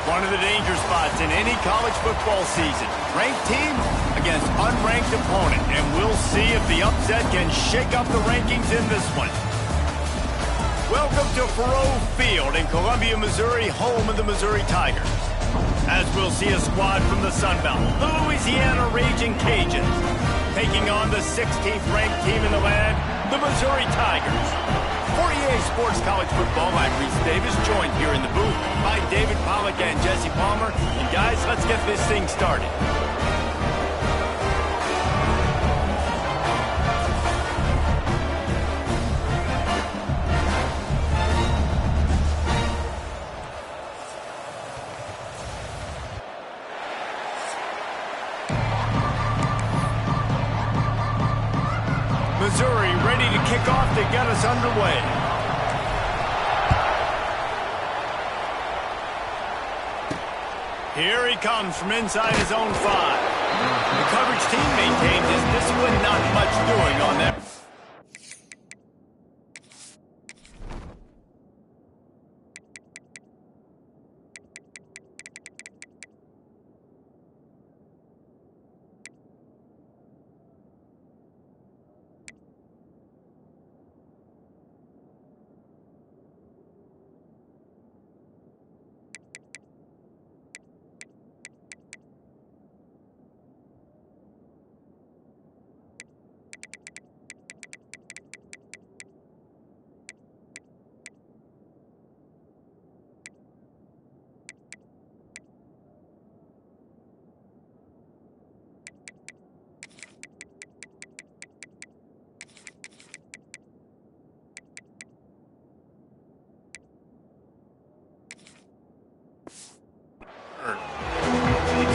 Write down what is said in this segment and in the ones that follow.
One of the danger spots in any college football season. Ranked team against unranked opponent. And we'll see if the upset can shake up the rankings in this one. Welcome to Faurot Field in Columbia, Missouri, home of the Missouri Tigers. As we'll see a squad from the Sun Belt, the Louisiana Raging Cajuns, taking on the 16th ranked team in the land, the Missouri Tigers. For EA Sports College Football, I'm Reese Davis, joined here in the booth by David Pollack and Jesse Palmer. And guys, let's get this thing started. Missouri ready to kick off to get us underway. Here he comes from inside his own 5. The coverage team maintains his discipline, not much doing on that.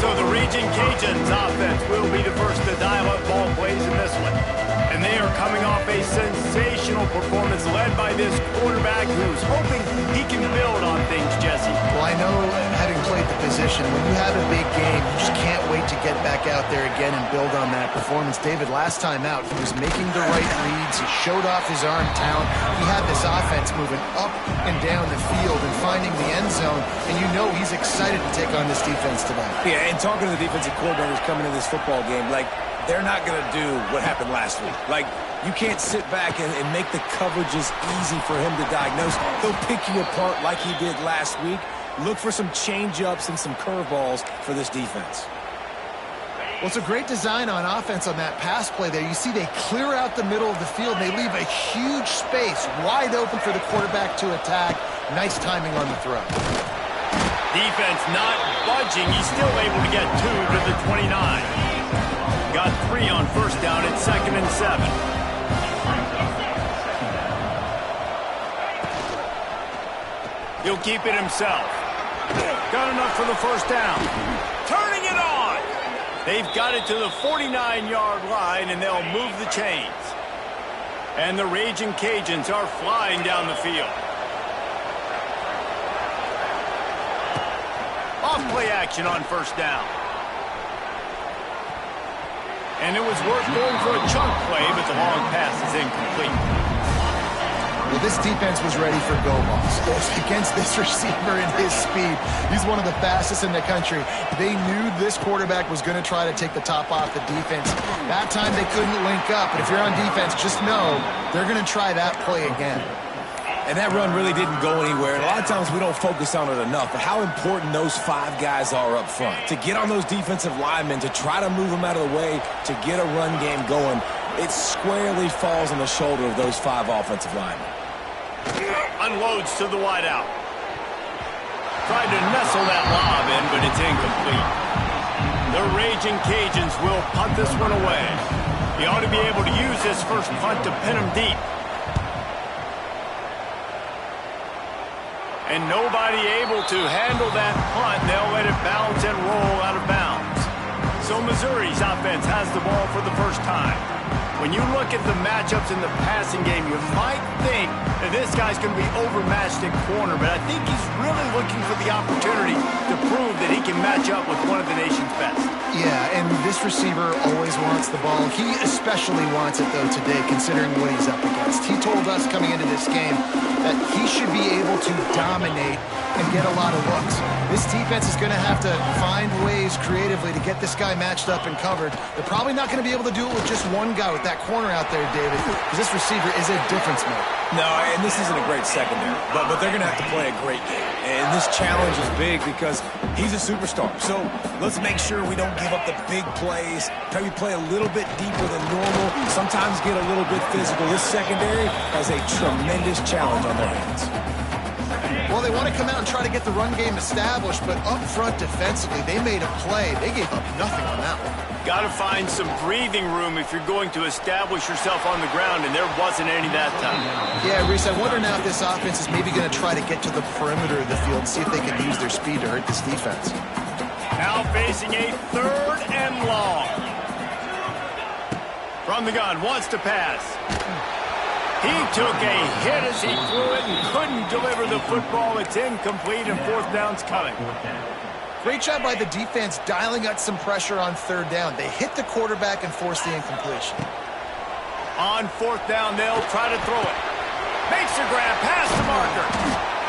So the Raging Cajuns offense will be the first to dial up ball plays in this one. And they are coming off a sensational performance led by this quarterback who's hoping he can build on things, Jesse. Well, I know, having played the position, when you have a big game, you just can't wait to get back out there again and build on that performance. David, last time out, he was making the right reads. He showed off his arm talent. He had this offense moving up and down the field and finding the end zone. And you know he's excited to take on this defense today. Yeah, and talking to the defensive coordinators coming into this football game, like, they're not going to do what happened last week. Like, you can't sit back and make the coverages easy for him to diagnose. He'll pick you apart like he did last week. Look for some change-ups and some curveballs for this defense. Well, it's a great design on offense on that pass play there. You see they clear out the middle of the field. They leave a huge space wide open for the quarterback to attack. Nice timing on the throw. Defense not budging. He's still able to get 2 to the 29. Got 3 on first down at 2nd and 7. He'll keep it himself. Got enough for the first down. Turning it on. They've got it to the 49-yard line, and they'll move the chains. And the Raging Cajuns are flying down the field. Off-play action on first down. And it was worth going for a chunk play, but the long pass is incomplete. Well, this defense was ready for go-balls. Against this receiver and his speed, he's one of the fastest in the country. They knew this quarterback was going to try to take the top off the defense. That time they couldn't link up, but if you're on defense, just know they're going to try that play again. And that run really didn't go anywhere. And a lot of times we don't focus on it enough, but how important those 5 guys are up front. To get on those defensive linemen, to try to move them out of the way, to get a run game going, it squarely falls on the shoulder of those 5 offensive linemen. Unloads to the wideout. Tried to nestle that lob in, but it's incomplete. The Raging Cajuns will punt this one away. He ought to be able to use this first punt to pin him deep. And nobody able to handle that punt. They'll let it bounce and roll out of bounds. So Missouri's offense has the ball for the first time. When you look at the matchups in the passing game, you might think that this guy's going to be overmatched at corner, but I think he's really looking for the opportunity to prove that he can match up with one of the nation's best. Yeah, and this receiver always wants the ball. He especially wants it, though, today, considering what he's up against. He told us coming into this game that he should be able to dominate and get a lot of looks. This defense is going to have to find ways creatively to get this guy matched up and covered. They're probably not going to be able to do it with just one guy with that corner out there, David, because this receiver is a difference maker. No, and this isn't a great secondary, but they're going to have to play a great game. And this challenge is big because he's a superstar. So let's make sure we don't give up the big plays. Maybe play a little bit deeper than normal. Sometimes get a little bit physical. This secondary has a tremendous challenge on their hands. Well, they want to come out and try to get the run game established, but up front defensively, they made a play. They gave up nothing on that one. Got to find some breathing room if you're going to establish yourself on the ground, and there wasn't any that time. Yeah, Reese, I wonder now if this offense is maybe going to try to get to the perimeter of the field and see if they can use their speed to hurt this defense. Now facing a 3rd and long. From the gun, wants to pass. He took a hit as he threw it and couldn't deliver the football. It's incomplete, and 4th down's coming. Great job by the defense dialing out some pressure on 3rd down. They hit the quarterback and forced the incompletion. On 4th down, they'll try to throw it. Makes a grab, past the marker.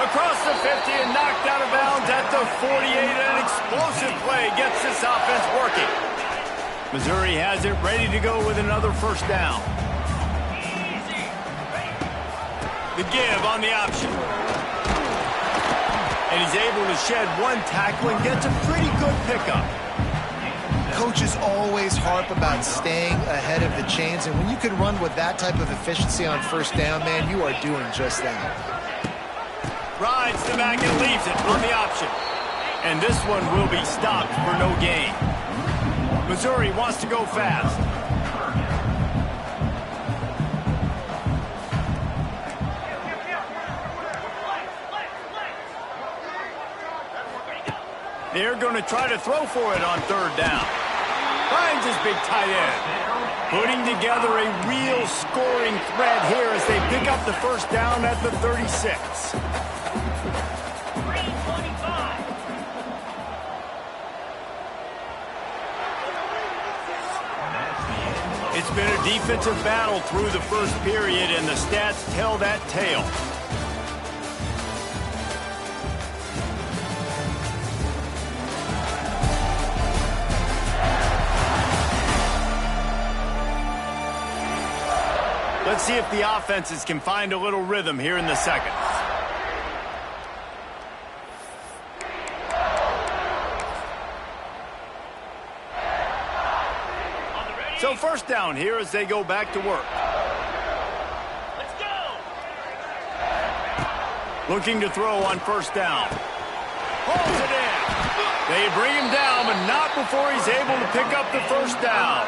Across the 50 and knocked out of bounds at the 48. An explosive play gets this offense working. Missouri has it ready to go with another 1st down. The give on the option. And he's able to shed one tackle and gets a pretty good pickup. Coaches always harp about staying ahead of the chains, and when you can run with that type of efficiency on 1st down, man, you are doing just that. Rides the back and leaves it on the option. And this one will be stopped for no gain. Missouri wants to go fast. They're going to try to throw for it on 3rd down. Finds his big tight end. Putting together a real scoring threat here as they pick up the 1st down at the 36. It's been a defensive battle through the 1st period, and the stats tell that tale. Let's see if the offenses can find a little rhythm here in the 2nd. So 1st down here as they go back to work. Let's go! Looking to throw on 1st down. Pulls it in. They bring him down, but not before he's able to pick up the 1st down.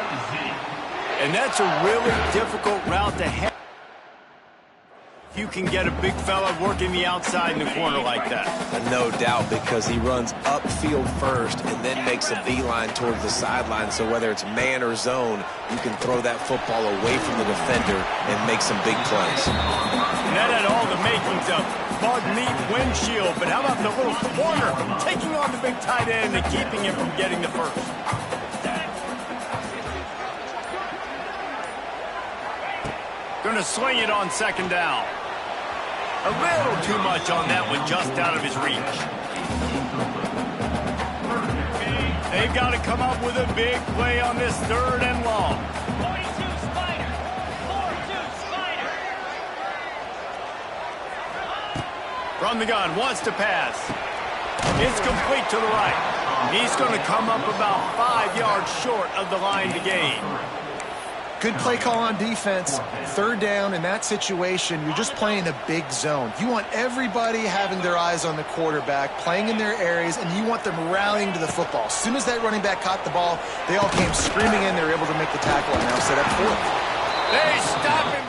And that's a really difficult route to head. You can get a big fella working the outside in the corner like that. No doubt, because he runs upfield first and then makes a beeline towards the sideline. So whether it's man or zone, you can throw that football away from the defender and make some big plays. And that had all the makings of bug meat windshield. But how about the little corner taking on the big tight end and keeping him from getting the 1st? Going to swing it on 2nd down. A little too much on that one, just out of his reach. They've got to come up with a big play on this 3rd and long. 42 Spider. 4-2 Spider. From the gun, wants to pass. It's complete to the right. He's going to come up about 5 yards short of the line to gain. Good play call on defense. 3rd down in that situation, you're just playing a big zone. You want everybody having their eyes on the quarterback, playing in their areas, and you want them rallying to the football. As soon as that running back caught the ball, they all came screaming in. They were able to make the tackle and now set up 4th. They stop him.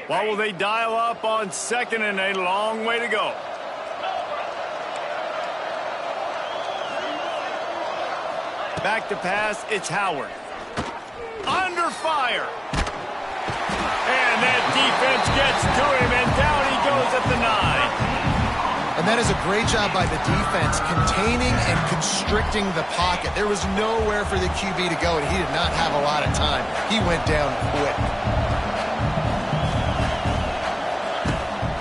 What will they dial up on second and a long way to go? Back to pass, it's Howard. Under fire. And that defense gets to him, and down he goes at the 9. And that is a great job by the defense, containing and constricting the pocket. There was nowhere for the QB to go, and he did not have a lot of time. He went down quick.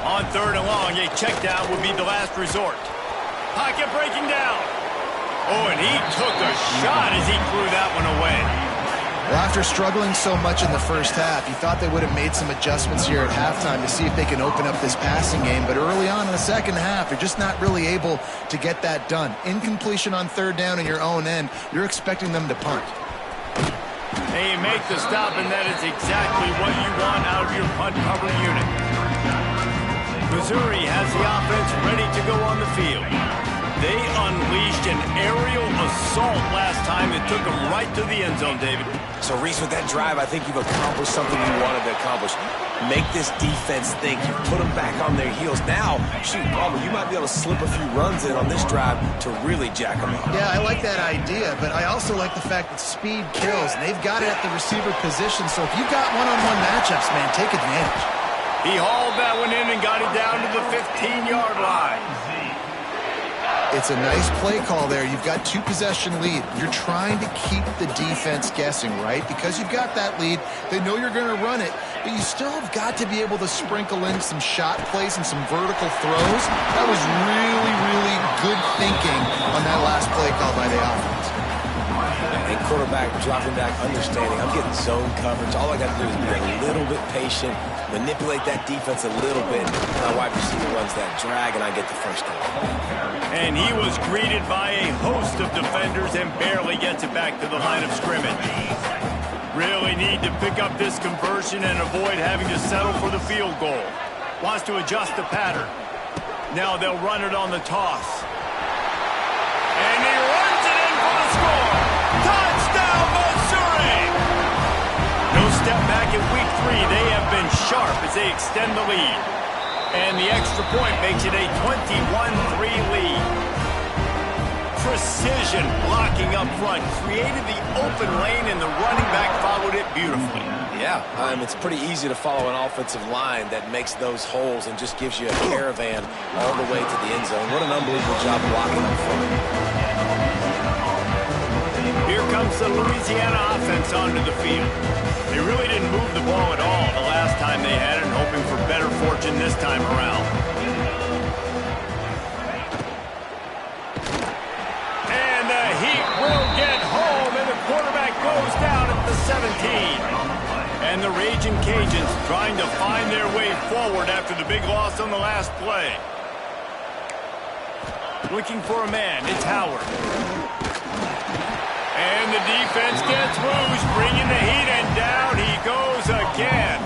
On third and long, a check down would be the last resort. Pocket breaking down. Oh, and he took a shot as he threw that one away. Well, after struggling so much in the first half, you thought they would have made some adjustments here at halftime to see if they can open up this passing game. But early on in the second half, they're just not really able to get that done. Incompletion on third down in your own end, you're expecting them to punt. They make the stop, and that is exactly what you want out of your punt cover unit. Missouri has the offense ready to go on the field. They unleashed an aerial assault last time that took them right to the end zone, David. So, Reese, with that drive, I think you've accomplished something you wanted to accomplish. Make this defense think. You put them back on their heels. Now, shoot, Palmer, you might be able to slip a few runs in on this drive to really jack them up. Yeah, I like that idea, but I also like the fact that speed kills, and they've got it at the receiver position. So if you've got one-on-one matchups, man, take advantage. He hauled that one in and got it down to the 15-yard line. It's a nice play call there. You've got 2-possession lead. You're trying to keep the defense guessing, right? Because you've got that lead, they know you're going to run it, but you still have got to be able to sprinkle in some shot plays and some vertical throws. That was really, really good thinking on that last play call by the offense. And quarterback dropping back, understanding I'm getting zone coverage. All I got to do is be a little bit patient, manipulate that defense a little bit. My wide receiver runs that drag, and I get the first down. And he was greeted by a host of defenders and barely gets it back to the line of scrimmage. Really need to pick up this conversion and avoid having to settle for the field goal. Wants to adjust the pattern. Now they'll run it on the toss. And he runs it in for the score. Touchdown, Missouri! No step back in week 3. They have been sharp as they extend the lead. And the extra point makes it a 21-3 lead. Precision blocking up front. Created the open lane, and the running back followed it beautifully. Yeah, it's pretty easy to follow an offensive line that makes those holes and just gives you a caravan all the way to the end zone. What an unbelievable job blocking up front. Here comes the Louisiana offense onto the field. They really didn't move the ball at all the last time they had it, hoping for better fortune this time around. And the Heat will get home, and the quarterback goes down at the 17. And the Raging Cajuns trying to find their way forward after the big loss on the last play. Looking for a man, it's Howard. And the defense gets loose, bringing the heat, and down he goes again.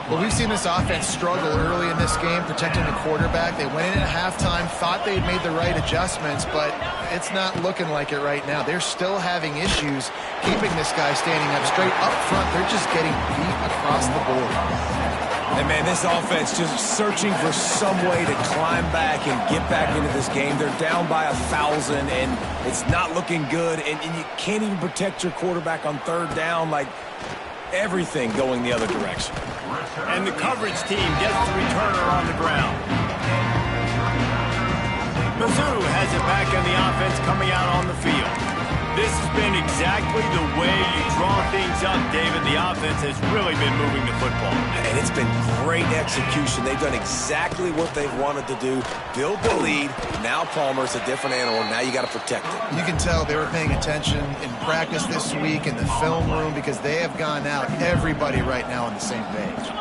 Well, we've seen this offense struggle early in this game, protecting the quarterback. They went in at halftime, thought they had made the right adjustments, but it's not looking like it right now. They're still having issues keeping this guy standing up straight up front. They're just getting beat across the board. And, man, this offense just searching for some way to climb back and get back into this game. They're down by 1,000, and it's not looking good. And you can't even protect your quarterback on third down. Like, everything going the other direction. And the coverage team gets the returner on the ground. Mizzou has it back on the offense coming out on the field. This has been exactly the way you draw things up, David. The offense has really been moving the football. And it's been great execution. They've done exactly what they've wanted to do. Build the lead. Now Palmer's a different animal. Now you got to protect it. You can tell they were paying attention in practice this week in the film room because they have gone out, everybody right now on the same page.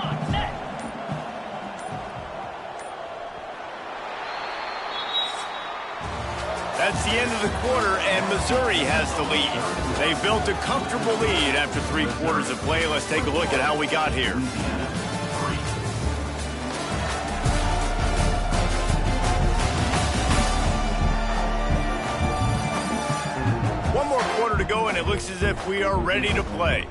That's the end of the quarter, and Missouri has the lead. They built a comfortable lead after 3 quarters of play. Let's take a look at how we got here. One more quarter to go, and it looks as if we are ready to play.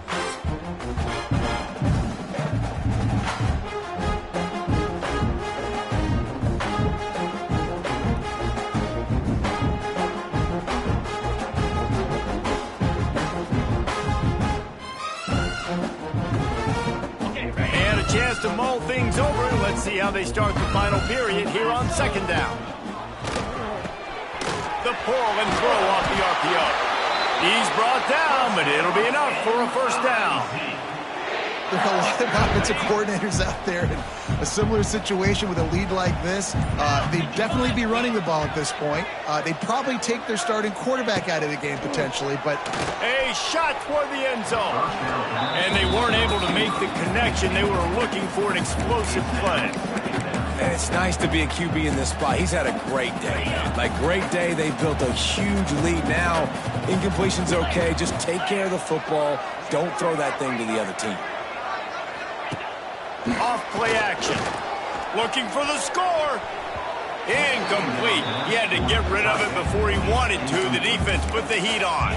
to mull things over. Let's see how they start the final period here on second down. The pull and throw off the RPO. He's brought down, but it'll be enough for a first down. There are a lot of offensive coordinators out there in a similar situation with a lead like this. They'd definitely be running the ball at this point. They'd probably take their starting quarterback out of the game potentially, but... A shot toward the end zone. And they weren't able to make the connection. They were looking for an explosive play. And it's nice to be a QB in this spot. He's had a great day. Like, great day. They built a huge lead. Now, incompletion's okay. Just take care of the football. Don't throw that thing to the other team. Off play action. Looking for the score. Incomplete. He had to get rid of it before he wanted to. The defense put the heat on.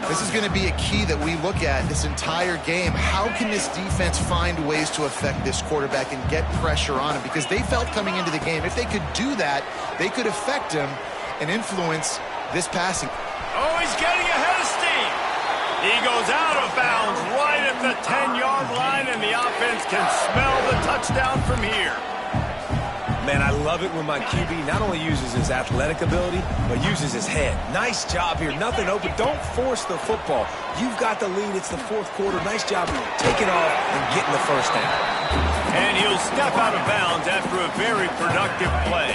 This is going to be a key that we look at this entire game. How can this defense find ways to affect this quarterback and get pressure on him? Because they felt coming into the game, if they could do that, they could affect him and influence this passing. Oh, he's getting ahead of steam. He goes out of bounds right at the 10-yard line, and the offense can smell the touchdown from here. Man, I love it when my QB not only uses his athletic ability, but uses his head. Nice job here. Nothing open. Don't force the football. You've got the lead. It's the fourth quarter. Nice job taking off and getting the first down. And he'll step out of bounds after a very productive play.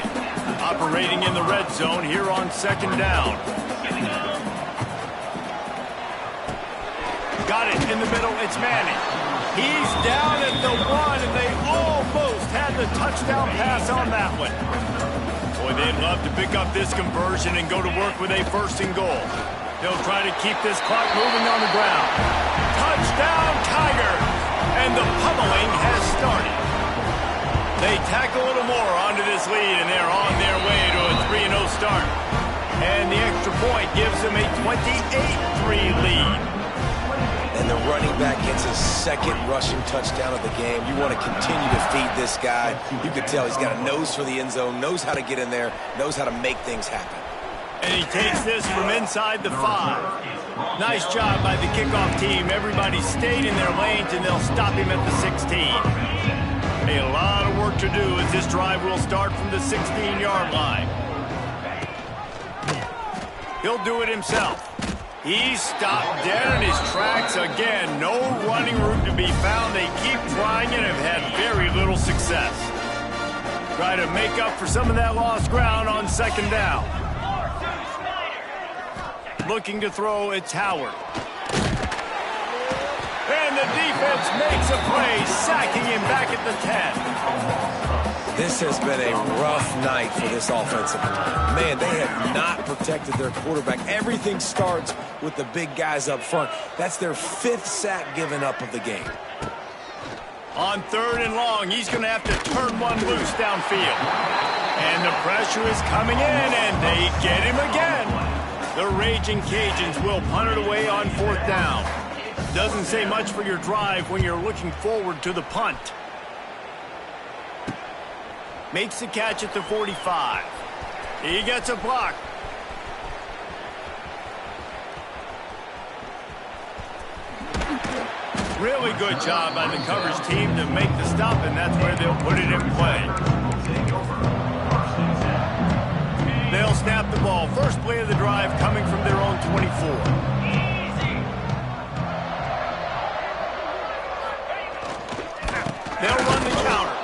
Operating in the red zone here on second down. Got it in the middle. It's Manning. He's down at the 1, and they almost had the touchdown pass on that one. Boy, they'd love to pick up this conversion and go to work with a first and goal. They'll try to keep this clock moving on the ground. Touchdown, Tigers! And the pummeling has started. They tack a little more onto this lead, and they're on their way to a 3-0 start. And the extra point gives them a 28-3 lead. And the running back gets his second rushing touchdown of the game. You want to continue to feed this guy. You can tell he's got a nose for the end zone, knows how to get in there, knows how to make things happen. And he takes this from inside the 5. Nice job by the kickoff team. Everybody stayed in their lanes, and they'll stop him at the 16. A lot of work to do as this drive will start from the 16-yard line. He'll do it himself. He's stopped dead in his tracks again. No running room to be found. They keep trying and have had very little success. Try to make up for some of that lost ground on second down. Looking to throw, it's Howard. And the defense makes a play, sacking him back at the 10. This has been a rough night for this offensive line. Man, they have not protected their quarterback. Everything starts with the big guys up front. That's their 5th sack given up of the game. On 3rd and long, he's going to have to turn one loose downfield. And the pressure is coming in, and they get him again. The Raging Cajuns will punt it away on 4th down. Doesn't say much for your drive when you're looking forward to the punt. Makes the catch at the 45. He gets a block. Really good job by the coverage team to make the stop, and that's where they'll put it in play. They'll snap the ball. First play of the drive coming from their own 24. They'll run the counter.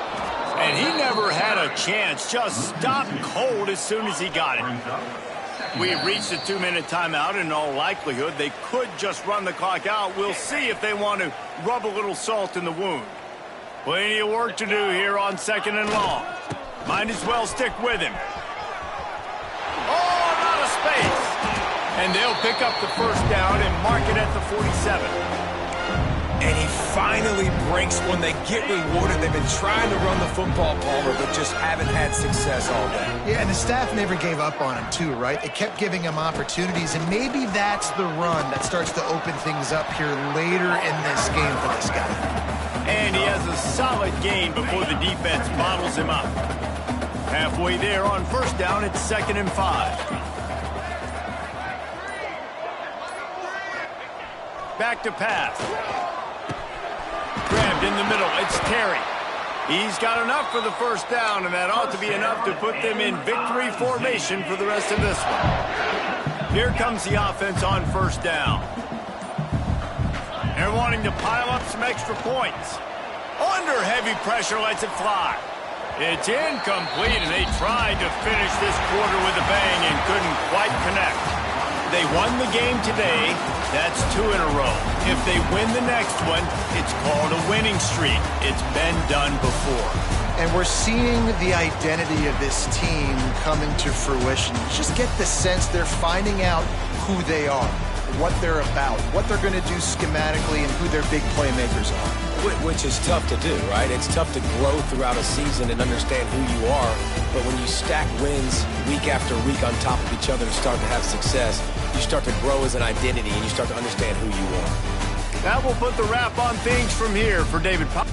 And he never had a chance. Just stopped cold as soon as he got it. We've reached a 2-minute timeout. In all likelihood, they could just run the clock out. We'll see if they want to rub a little salt in the wound. Plenty of work to do here on 2nd and long. Might as well stick with him. Oh, out of space. And they'll pick up the first down and mark it at the 47. And he finally breaks when they get rewarded. They've been trying to run the football, Palmer, but just haven't had success all day. Yeah, and the staff never gave up on him, too, right? They kept giving him opportunities, and maybe that's the run that starts to open things up here later in this game for this guy. And he has a solid gain before the defense bottles him up. Halfway there on first down, it's 2nd and 5. Back to pass. Grabbed in the middle. It's Terry. He's got enough for the first down, and that ought to be enough to put them in victory formation for the rest of this one. Here comes the offense on first down. They're wanting to pile up some extra points. Under heavy pressure, lets it fly. It's incomplete, and they tried to finish this quarter with a bang and couldn't quite connect. They won the game today. That's 2 in a row. If they win the next one, it's called a winning streak. It's been done before. And we're seeing the identity of this team coming to fruition. You just get the sense they're finding out who they are, what they're about, what they're going to do schematically, and who their big playmakers are. Which is tough to do, right? It's tough to grow throughout a season and understand who you are. But when you stack wins week after week on top of each other and start to have success, you start to grow as an identity and you start to understand who you are. That will put the wrap on things from here for David Pop.